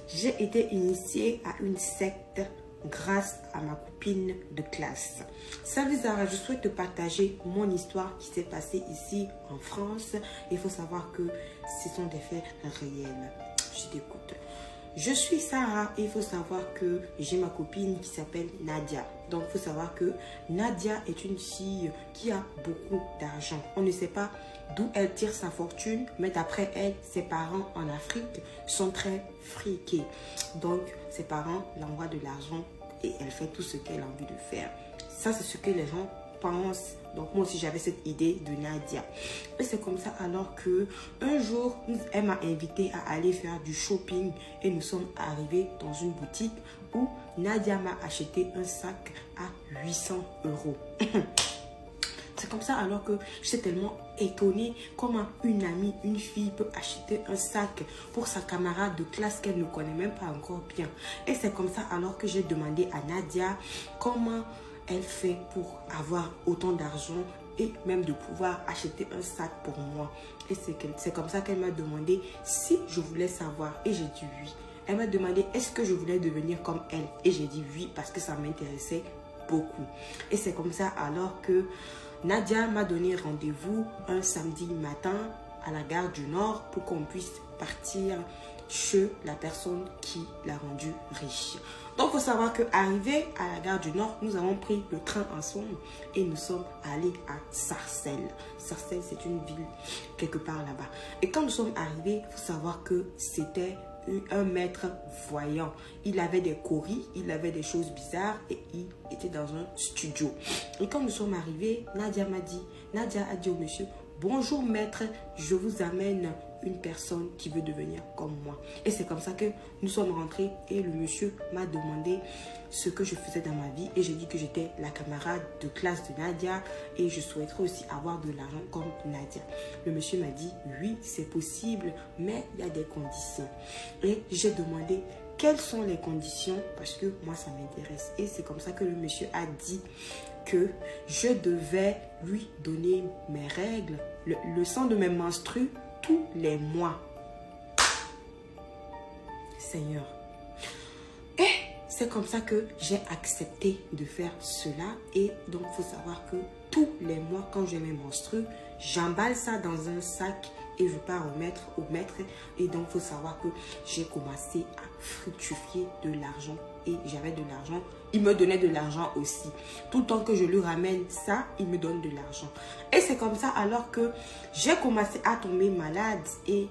j'ai été initiée à une secte grâce à ma copine de classe. Salut Zara, je souhaite te partager mon histoire qui s'est passée ici en France. Il faut savoir que ce sont des faits réels. Je t'écoute. Je suis Sarah et il faut savoir que j'ai ma copine qui s'appelle Nadia. Donc il faut savoir que Nadia est une fille qui a beaucoup d'argent. On ne sait pas d'où elle tire sa fortune, mais d'après elle, ses parents en Afrique sont très friqués. Donc ses parents l'envoient de l'argent et elle fait tout ce qu'elle a envie de faire. Ça, c'est ce que les gens pensent. Donc moi aussi j'avais cette idée de Nadia. Et c'est comme ça alors que un jour elle m'a invité à aller faire du shopping et nous sommes arrivés dans une boutique où Nadia m'a acheté un sac à 800 €. C'est comme ça alors que j'étais tellement étonnée comment une amie, une fille peut acheter un sac pour sa camarade de classe qu'elle ne connaît même pas encore bien. Et c'est comme ça alors que j'ai demandé à Nadia comment elle fait pour avoir autant d'argent et même de pouvoir acheter un sac pour moi. Et c'est comme ça qu'elle m'a demandé si je voulais savoir et j'ai dit oui. Elle m'a demandé est-ce que je voulais devenir comme elle et j'ai dit oui parce que ça m'intéressait beaucoup. Et c'est comme ça alors que Nadia m'a donné rendez-vous un samedi matin à la gare du Nord pour qu'on puisse partir chez la personne qui l'a rendu riche. Donc, il faut savoir qu'arrivé à la gare du Nord, nous avons pris le train ensemble et nous sommes allés à Sarcelles. Sarcelles, c'est une ville quelque part là-bas. Et quand nous sommes arrivés, il faut savoir que c'était un maître voyant. Il avait des coris, il avait des choses bizarres et il était dans un studio. Et quand nous sommes arrivés, Nadia a dit au monsieur, bonjour maître, je vous amène une personne qui veut devenir comme moi. Et c'est comme ça que nous sommes rentrés et le monsieur m'a demandé ce que je faisais dans ma vie et j'ai dit que j'étais la camarade de classe de Nadia et je souhaiterais aussi avoir de l'argent comme Nadia. Le monsieur m'a dit oui, c'est possible, mais il y a des conditions. Et j'ai demandé quelles sont les conditions parce que moi ça m'intéresse. Et c'est comme ça que le monsieur a dit que je devais lui donner mes règles, le sang de mes menstrues tous les mois. Seigneur. Et c'est comme ça que j'ai accepté de faire cela. Et donc, il faut savoir que tous les mois, quand je mes menstrues, j'emballe ça dans un sac et je pars au maître. Et donc, il faut savoir que j'ai commencé à fructifier de l'argent. Et j'avais de l'argent. Il me donnait de l'argent aussi. Tout le temps que je lui ramène ça, il me donne de l'argent. Et c'est comme ça alors que j'ai commencé à tomber malade. Et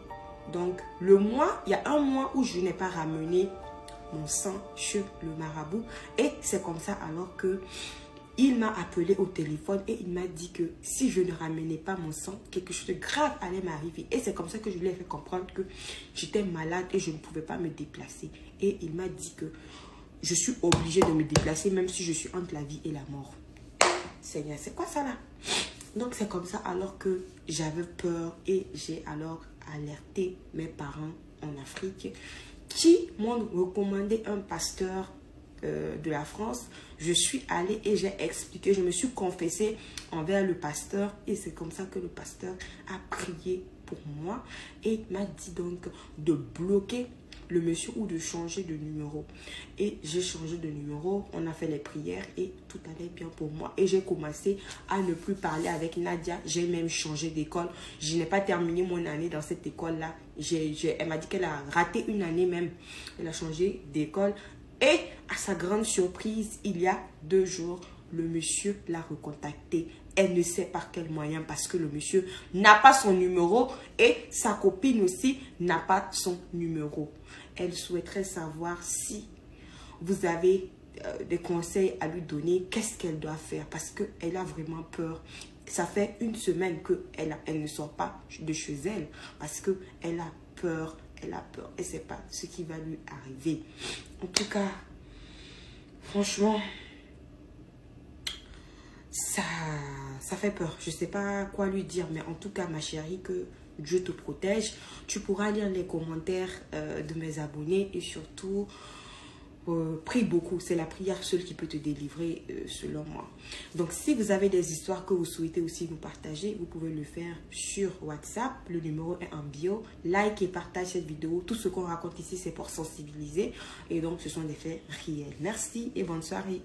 donc, il y a un mois où je n'ai pas ramené mon sang chez le marabout. Et c'est comme ça alors que il m'a appelé au téléphone et il m'a dit que si je ne ramenais pas mon sang, quelque chose de grave allait m'arriver. Et c'est comme ça que je lui ai fait comprendre que j'étais malade et je ne pouvais pas me déplacer. Et il m'a dit que je suis obligée de me déplacer même si je suis entre la vie et la mort. Seigneur, c'est quoi ça là? Donc c'est comme ça alors que j'avais peur et j'ai alors alerté mes parents en Afrique qui m'ont recommandé un pasteur de la France. Je suis allée et j'ai expliqué, je me suis confessée envers le pasteur et c'est comme ça que le pasteur a prié pour moi et m'a dit donc de bloquer le monsieur ou de changer de numéro. Et j'ai changé de numéro, on a fait les prières et tout allait bien pour moi. Et j'ai commencé à ne plus parler avec Nadia. J'ai même changé d'école. Je n'ai pas terminé mon année dans cette école-là. Elle m'a dit qu'elle a raté une année même. Elle a changé d'école. Et à sa grande surprise, il y a 2 jours, le monsieur l'a recontacté. Elle ne sait par quel moyen parce que le monsieur n'a pas son numéro et sa copine aussi n'a pas son numéro. Elle souhaiterait savoir si vous avez des conseils à lui donner, qu'est-ce qu'elle doit faire parce qu'elle a vraiment peur. Ça fait 1 semaine qu'elle ne sort pas de chez elle parce qu'elle a peur. Elle a peur et c'est pas ce qui va lui arriver. En tout cas, franchement, ça fait peur. Je sais pas quoi lui dire, mais en tout cas, ma chérie, que Dieu te protège. Tu pourras lire les commentaires de mes abonnés et surtout, prie beaucoup. C'est la prière seule qui peut te délivrer selon moi. Donc si vous avez des histoires que vous souhaitez aussi nous partager, vous pouvez le faire sur WhatsApp. Le numéro est en bio. Like et partage cette vidéo. Tout ce qu'on raconte ici, c'est pour sensibiliser. Et donc ce sont des faits réels. Merci et bonne soirée.